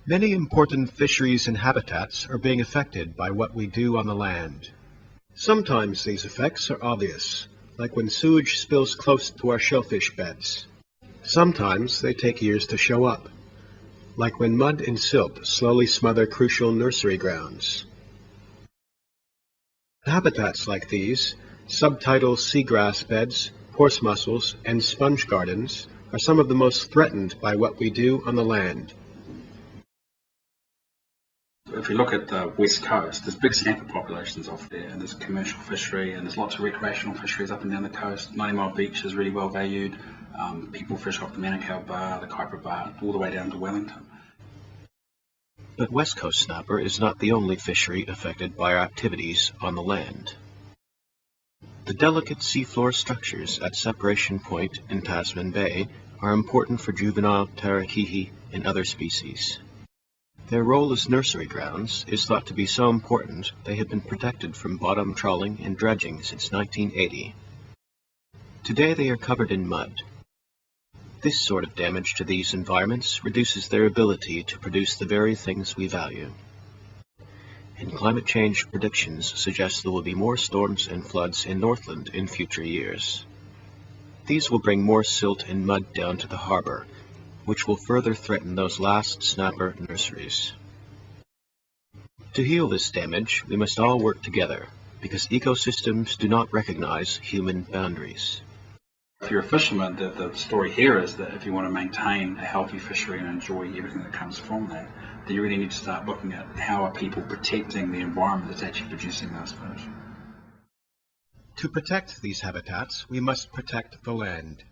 Many important fisheries and habitats are being affected by what we do on the land. Sometimes these effects are obvious, like when sewage spills close to our shellfish beds. Sometimes they take years to show up, like when mud and silt slowly smother crucial nursery grounds. Habitats like these, subtidal seagrass beds, horse mussels, and sponge gardens, are some of the most threatened by what we do on the land. If you look at the west coast, there's big snapper populations off there, and there's commercial fishery, and there's lots of recreational fisheries up and down the coast. 90 Mile Beach is really well valued. People fish off the Manukau Bar, the Kaipara Bar, all the way down to Wellington. But West Coast snapper is not the only fishery affected by our activities on the land. The delicate seafloor structures at Separation Point in Tasman Bay are important for juvenile tarakihi and other species. Their role as nursery grounds is thought to be so important they have been protected from bottom trawling and dredging since 1980. Today they are covered in mud. This sort of damage to these environments reduces their ability to produce the very things we value. And climate change predictions suggest there will be more storms and floods in Northland in future years. These will bring more silt and mud down to the harbor, which will further threaten those last snapper nurseries. To heal this damage, we must all work together, because ecosystems do not recognize human boundaries. If you're a fisherman, the story here is that if you want to maintain a healthy fishery and enjoy everything that comes from that, then you really need to start looking at how are people protecting the environment that's actually producing those fish. To protect these habitats, we must protect the land.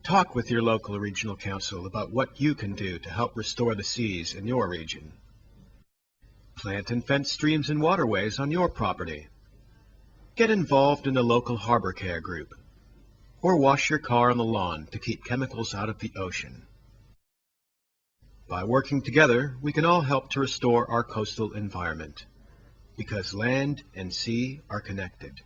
Talk with your local or regional council about what you can do to help restore the seas in your region. Plant and fence streams and waterways on your property. Get involved in a local harbor care group. Or wash your car on the lawn to keep chemicals out of the ocean. By working together, we can all help to restore our coastal environment, because land and sea are connected.